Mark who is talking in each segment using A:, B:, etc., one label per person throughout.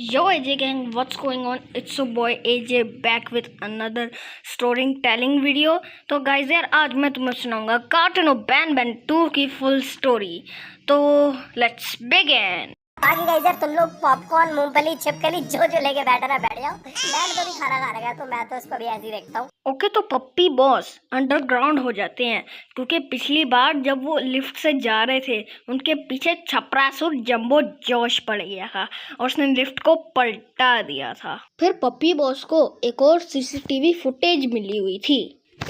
A: Yo AJ gang, what's going on? It's your boy AJ back with another storytelling video। तो guys यार आज मैं तुम्हें सुनाऊंगा कार्टून ऑफ बैन बैन 2 की फुल स्टोरी। तो लेट्स बिगिन।
B: बाकी गाइस यार तुम लोग पॉपकॉर्न मूंगफली छिपकली जो लेके बैठ जाओ। मैं तो भी खाना खा रहा तो मैं तो इसको भी ऐसे ही देखता हूँ।
A: ओके तो पप्पी बॉस अंडरग्राउंड हो जाते हैं क्योंकि पिछली बार जब वो लिफ्ट से जा रहे थे उनके पीछे छपरासुर जंबो जोश पड़ गया था और उसने लिफ्ट को पलटा दिया था। फिर पप्पी बॉस को एक और सीसीटीवी फुटेज मिली हुई थी।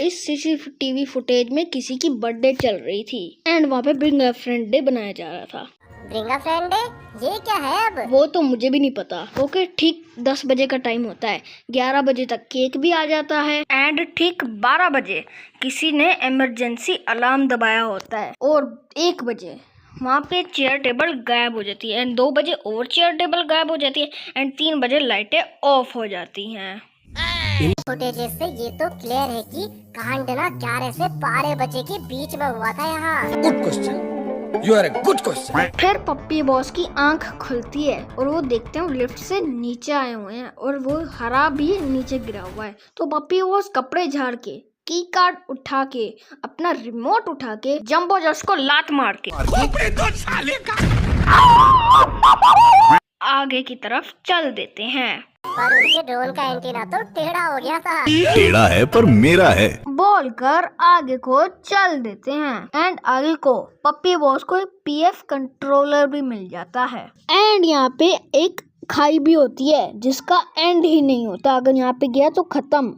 A: इस सीसीटीवी फुटेज में किसी की बर्थडे चल रही थी एंड वहाँ पे ब्रिंग अ फ्रेंड डे बनाया जा रहा था।
B: ब्रिंग अ फ्रेंड डे ये क्या है? अब
A: वो तो मुझे भी नहीं पता। ओके ठीक 10 बजे का टाइम होता है, 11 बजे तक केक भी आ जाता है एंड ठीक 12 बजे किसी ने इमरजेंसी अलार्म दबाया होता है और 1 बजे वहाँ पे चेयर टेबल गायब हो जाती है एंड 2 बजे और चेयर टेबल गायब हो जाती है एंड 3 बजे लाइटें ऑफ हो जाती हैं।
B: फुटेजेस से ये तो क्लियर है कि कांड ना 11 से 12 बजे के बीच में हुआ था यहाँ।
C: Good question, you are a good question.
A: फिर पप्पी बॉस की आंख खुलती है और वो देखते हैं लिफ्ट से नीचे आए हुए हैं और वो हरा भी नीचे गिरा हुआ है। तो पप्पी बॉस कपड़े झाड़ के की कार्ड उठा के अपना रिमोट उठा के जंबो जॉस को लात मार के आगे की तरफ चल देते हैं।
B: पर उनके ड्रोन का एंटीना तो टेढ़ा हो गया था।
D: टेढ़ा है पर मेरा है
A: बोलकर आगे को चल देते हैं एंड आगे को पप्पी बॉस को पीएफ कंट्रोलर भी मिल जाता है एंड यहाँ पे एक खाई भी होती है जिसका एंड ही नहीं होता। अगर यहाँ पे गया तो खत्म।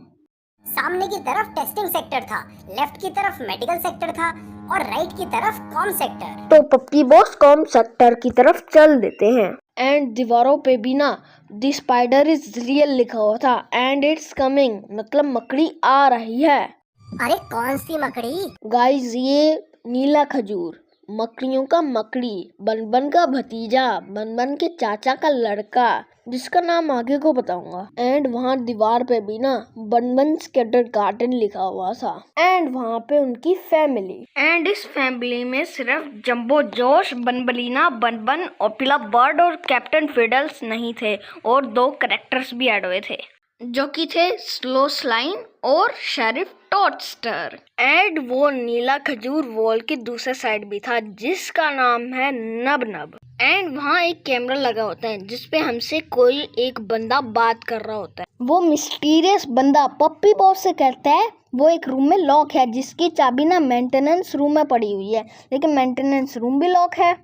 B: सामने की तरफ टेस्टिंग सेक्टर था, लेफ्ट की तरफ मेडिकल सेक्टर था और राइट की तरफ कॉम सेक्टर।
A: तो पप्पी बॉस कॉम सेक्टर की तरफ चल देते हैं एंड दीवारों पे भी ना द स्पाइडर इज रियल लिखा हुआ था एंड इट्स कमिंग, मतलब मकड़ी आ रही है।
B: अरे कौन सी मकड़ी?
A: गाइस ये नीला खजूर, मकड़ियों का मकड़ी, बनबन का भतीजा, बनबन के चाचा का लड़का, जिसका नाम आगे को बताऊंगा। एंड वहाँ दीवार पे भी ना बनबन स्कैटर्ड गार्डन लिखा हुआ था एंड वहाँ पे उनकी फैमिली एंड इस फैमिली में सिर्फ जंबो जोश, बनबलीना, बनबन, ओपिला बर्ड और कैप्टन फिडल्स नहीं थे और 2 कैरेक्टर्स भी ऐड हुए थे जो कि थे स्लो स्लाइन और शेरिफ टॉडस्टर। एंड वो नीला खजूर वॉल की दूसरे साइड भी था जिसका नाम है नब नब एंड वहाँ एक कैमरा लगा होता है जिसपे हमसे कोई एक बंदा बात कर रहा होता है। वो मिस्टीरियस बंदा पप्पी बॉस से कहता है वो एक रूम में लॉक है जिसकी चाबी ना मेंटेनेंस रूम में पड़ी हुई है, लेकिन मेंटेनेंस रूम भी लॉक है।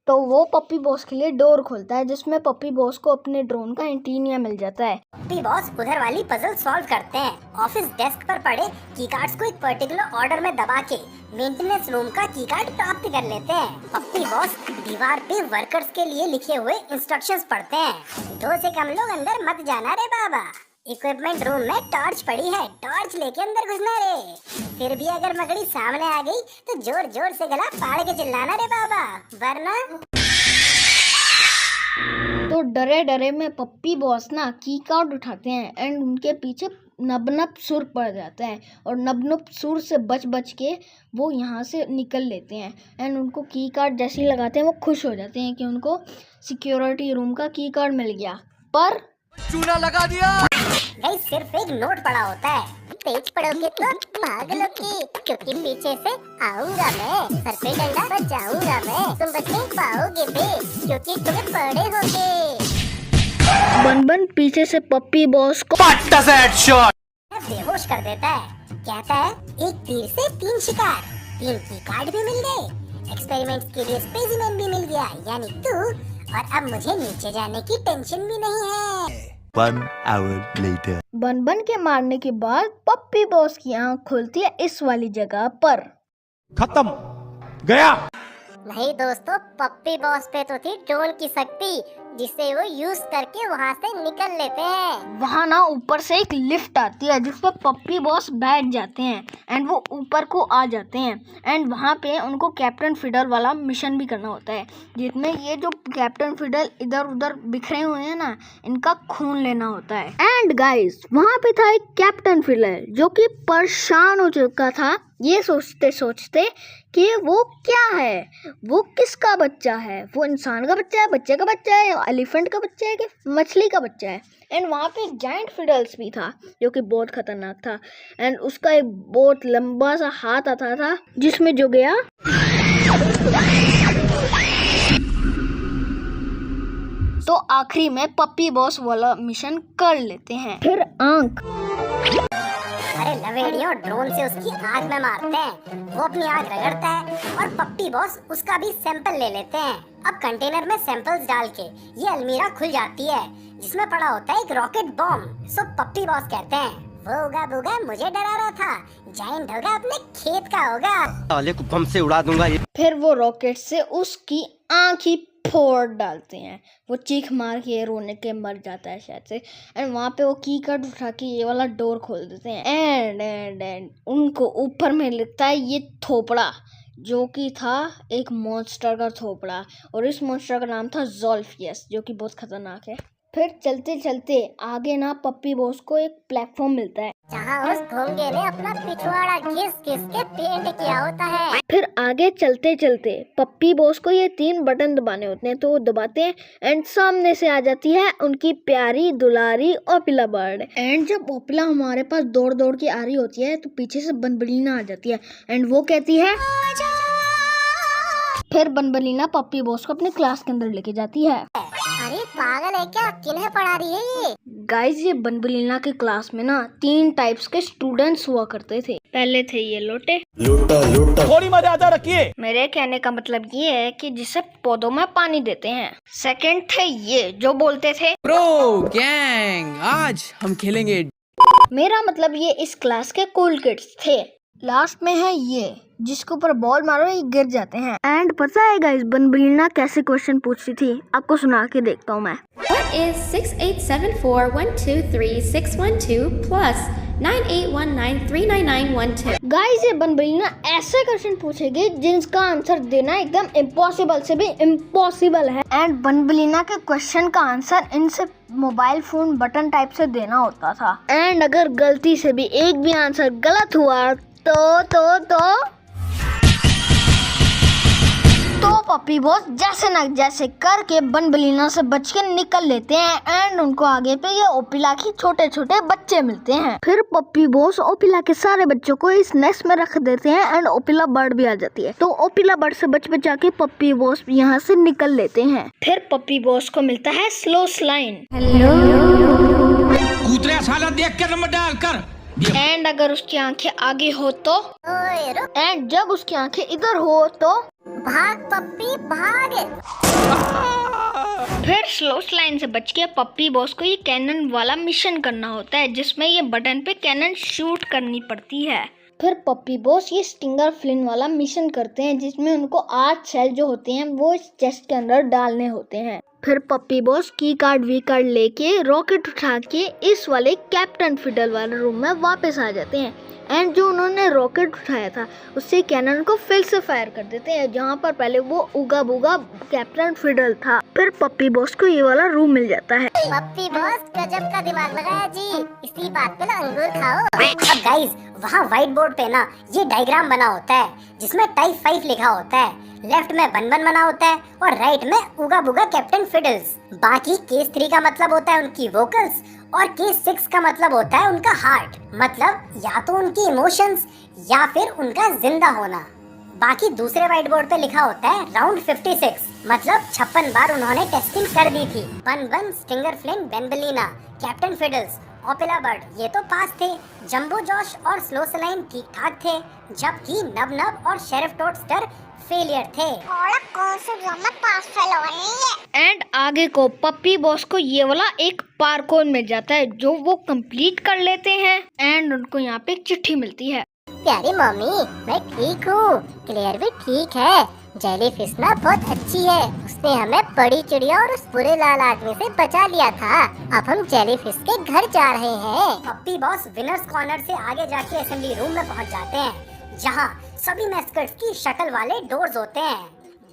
A: तो वो पप्पी बॉस के लिए डोर खोलता है जिसमें पप्पी बॉस को अपने ड्रोन का एंटीना मिल जाता है।
B: पप्पी बॉस उधर वाली पजल सॉल्व करते हैं। ऑफिस डेस्क पर पड़े की कार्ड्स को एक पर्टिकुलर ऑर्डर में दबा के मेंटेनेंस रूम का की कार्ड प्राप्त कर लेते हैं। पप्पी बॉस दीवार पे वर्कर्स के लिए लिखे हुए इंस्ट्रक्शंस पढ़ते हैं। 2 से कम लोग अंदर मत जाना रे बाबा। इक्विपमेंट रूम में टॉर्च पड़ी है, टॉर्च लेके अंदर घुसना रे। फिर भी अगर मकड़ी सामने आ गई तो जोर जोर से गला फाड़ के चिल्लाना रे बाबा, वरना।
A: तो डरे डरे में पप्पी बॉस ना की कार्ड उठाते हैं एंड उनके पीछे नबनब सुर पड़ जाता है और नबनब सुर से बच बच के वो यहाँ से निकल लेते हैं एंड उनको की कार्ड जैसे ही लगाते हैं वो खुश हो जाते हैं कि उनको सिक्योरिटी रूम का की कार्ड मिल गया। पर
C: चूना लगा दिया।
B: गाइस सिर्फ एक नोट पड़ा होता है, तेज पढ़ोगे तो भाग लोगे क्योंकि पीछे से आऊंगा मैं, सर पे डंडा बजाऊंगा मैं, तुम बच नहीं पाओगे बे क्योंकि तुम्हें पड़े होगे।
A: बनबन पीछे से पप्पी बॉस को
B: बेहोश कर देता है। कहता है एक तीर से 3 शिकार, 3 की कार्ड भी मिल गए, एक्सपेरिमेंट्स के लिए स्पेसिमेन भी मिल गया यानी तू, और अब मुझे नीचे जाने की टेंशन भी नहीं है।
D: 1 hour later
A: बनबन के मारने के बाद पप्पी बॉस की आंख खुलती है इस वाली जगह पर।
C: खत्म गया।
B: नहीं दोस्तों, पप्पी बॉस पे तो थी ड्रोन की शक्ति जिसे वो यूज करके वहाँ से निकल लेते हैं।
A: वहाँ ना ऊपर से एक लिफ्ट आती है जिस पर पप्पी बॉस बैठ जाते हैं एंड वो ऊपर को आ जाते हैं एंड वहाँ पे उनको कैप्टन फिडल वाला मिशन भी करना होता है जिसमें ये जो कैप्टन फिडल इधर उधर बिखरे हुए हैं ना इनका खून लेना होता है। एंड गाइस वहाँ पे था एक कैप्टन फिडल जो कि परेशान हो चुका था ये सोचते सोचते कि वो क्या है, वो किसका बच्चा है, वो इंसान का बच्चा है, बच्चे का बच्चा है, एलिफेंट का बच्चा है कि मछली का बच्चा है। एंड वहाँ पे एक जायंट फिडल्स भी था जो कि बहुत खतरनाक था। एंड उसका एक बहुत लंबा सा हाथ आता था जिसमें जो गया तो आखिरी में पप्पी बॉस वाला मिशन कर लेते हैं। फिर आंख,
B: अरे लवेड़ियों ड्रोन से उसकी आग में मारते हैं, वो अपनी आग रगड़ता है और पप्पी बॉस उसका भी सैंपल ले लेते हैं। अब कंटेनर में सैंपल्स डाल के ये अलमीरा खुल जाती है जिसमें पड़ा होता है एक रॉकेट बॉम्ब। सो पप्पी बॉस कहते हैं वो उगा बुगा मुझे डरा रहा था, जायंट होगा अपने खेत का होगा।
C: साले को बम से उड़ा दूंगा।
A: फिर वो रॉकेट से उसकी आंख ही फोड़ डालते हैं। वो चीख मार के रोने के मर जाता है शायद से। एंड वहाँ पे वो की कार्ड उठा के ये वाला डोर खोल देते हैं। एंड उनको ऊपर में लिखता है ये थोपड़ा, जो कि था एक मॉन्स्टर का थोपड़ा, और इस मॉन्स्टर का नाम था ज़ोल्फियस, जो कि बहुत खतरनाक है। फिर चलते चलते आगे ना पप्पी बॉस को एक प्लेटफॉर्म मिलता है
B: जहाँ उस घोंगे ने अपना पिछवाड़ा घिस घिस के पेंट किया होता है।
A: फिर आगे चलते चलते पप्पी बॉस को ये 3 बटन दबाने होते हैं, तो वो दबाते हैं एंड सामने से आ जाती है उनकी प्यारी दुलारी ओपिला बर्ड। एंड जब ओपिला हमारे पास दौड़ दौड़ के आ रही होती है तो पीछे से बनबलीना आ जाती है एंड वो कहती है। फिर बनबलीना पप्पी बॉस को अपने क्लास के अंदर लेके जाती है।
B: अरे पागल है क्या, किन्हें पढ़ा रही है ये?
A: गाइस ये बनबलीना के क्लास में ना 3 टाइप्स के स्टूडेंट्स हुआ करते थे। पहले थे ये लोटे,
C: थोड़ी मर्यादा रखिए।
A: मेरे कहने का मतलब ये है कि जिसे पौधों में पानी देते हैं। सेकंड थे ये जो बोलते थे
E: ब्रो गैंग आज हम खेलेंगे।
A: मेरा मतलब ये इस क्लास के कूल किड्स थे। लास्ट में है ये जिसके ऊपर बॉल मारो ये गिर जाते हैं। एंड पता है गाइस बनबलीना कैसे क्वेश्चन पूछती थी, आपको सुना के देखता हूँ मैं।
F: What is 6874123612 plus 9819399912?
A: गाइस ये बनबलीना ऐसे क्वेश्चन पूछेगी जिनका आंसर देना एकदम इम्पॉसिबल से भी इम्पॉसिबल है। एंड बनबलीना के क्वेश्चन का आंसर इनसे मोबाइल फोन बटन टाइप से देना होता था। एंड अगर गलती से भी एक भी आंसर गलत हुआ तो पप्पी बॉस जैसे न जैसे करके बनबलीना से बच के निकल लेते हैं। एंड उनको आगे पे ये ओपिला के छोटे छोटे बच्चे मिलते हैं। फिर पप्पी बॉस ओपिला के सारे बच्चों को इस नेस्ट में रख देते हैं एंड ओपिला बर्ड भी आ जाती है। तो ओपिला बर्ड से बचा के पप्पी बॉस यहाँ से निकल लेते हैं। फिर पप्पी बॉस को मिलता है स्लो स्लाइन।
C: कूतरे साला देख के नंबर डाल कर।
A: एंड अगर उसकी आंखें आगे हो तो,
B: ओए रुक,
A: एंड जब उसकी आंखें इधर हो तो
B: भाग पप्पी भाग।
A: फिर स्लो स्लाइन से बच के पप्पी बॉस को ये कैनन वाला मिशन करना होता है जिसमें ये बटन पे कैनन शूट करनी पड़ती है। फिर पप्पी बॉस ये स्टिंगर फ्लिन वाला मिशन करते हैं जिसमें उनको 8 शेल जो होते हैं वो इस चेस्ट के अंदर डालने होते हैं। फिर पप्पी बॉस की कार्ड लेके रॉकेट उठा के इस वाले कैप्टन फिडल वाले रूम में वापस आ जाते हैं। एंड जो उन्होंने रॉकेट उठाया था उससे कैनन को फिर से फायर कर देते हैं जहाँ पर पहले वो उगा बुगा कैप्टन फिडल था। फिर पप्पी बॉस को ये वाला रूम मिल जाता है।
B: पप्पी बॉस गजब का दिमाग लगाया जी, इसी बात पे ना अंगूर खाओ। अब गाइस वहाँ व्हाइट बोर्ड पे ना ये डायग्राम बना होता है जिसमें टाइप 5 लिखा होता है। लेफ्ट में बनबन बना होता है और राइट में उगा बुगा कैप्टन फिडल्स। बाकी केस 3 का मतलब होता है उनकी वोकल्स और केस 6 का मतलब होता है उनका हार्ट, मतलब या तो उनकी इमोशंस या फिर उनका जिंदा होना। बाकी दूसरे व्हाइट बोर्ड पे लिखा होता है राउंड 56, मतलब 56 बार उन्होंने टेस्टिंग कर दी थी। बनबन, stinger Flint, बनबलीना, captain fiddles, ओपिला bird ये तो पास थे। जंबो जॉश और स्लो स्लाइन ठीक ठाक थे, जबकि नब नब और शेरिफ टोडस्टर फेलियर थे। एंड आगे को पप्पी बॉस को ये वाला एक पार्कोर मिल जाता है जो वो कंप्लीट कर लेते हैं। एंड उनको यहाँ पे एक चिट्ठी मिलती है। प्यारी मम्मी मैं ठीक हूँ, क्लेयर भी ठीक है, जेलीफिश ना बहुत अच्छी है, उसने हमें बड़ी चिड़िया और उस बुरे लाल आदमी से बचा लिया था। अब हम जेलीफिश के घर जा रहे हैं। पप्पी बॉस विनर्स कॉर्नर से आगे जाके असेंबली रूम में पहुँच जाते हैं जहाँ सभी मैस्कट्स की शक्ल वाले डोर्स होते हैं।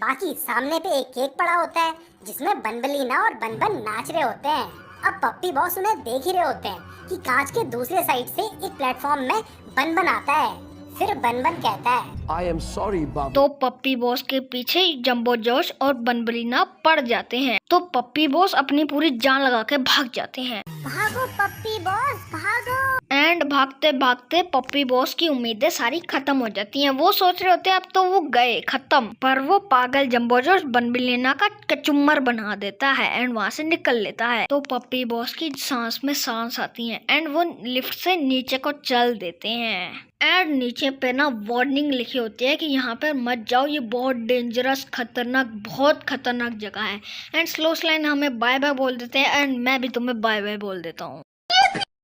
B: बाकी सामने पे एक केक पड़ा होता है जिसमें बनबलीना और बनबन नाच रहे होते हैं। अब पप्पी बॉस उन्हें देख ही रहे होते हैं कि कांच के दूसरे साइड से एक प्लेटफॉर्म में बनबन आता है। फिर बनबन कहता है,
A: तो पप्पी बॉस के पीछे जंबो जोश और बनबरीना पड़ जाते हैं। तो पप्पी बॉस अपनी पूरी जान लगा के भाग जाते हैं।
B: भागो पप्पी बॉस भागो।
A: एंड भागते भागते पप्पी बॉस की उम्मीदें सारी खत्म हो जाती हैं। वो सोच रहे होते हैं अब तो वो गए खत्म, पर वो पागल जंबो जोश बनबरीना का कचुम्बर बना देता है एंड वहाँ से निकल लेता है। तो पप्पी बॉस की सांस में सांस आती है एंड वो लिफ्ट से नीचे को चल देते हैं। एंड नीचे पे ना वार्निंग लिखी होती है कि यहाँ पर मत जाओ, ये बहुत डेंजरस बहुत खतरनाक जगह है। एंड स्लो स्लाइन हमें बाय बाय बोल देते हैं एंड मैं भी तुम्हें बाय बाय बोल देता हूँ।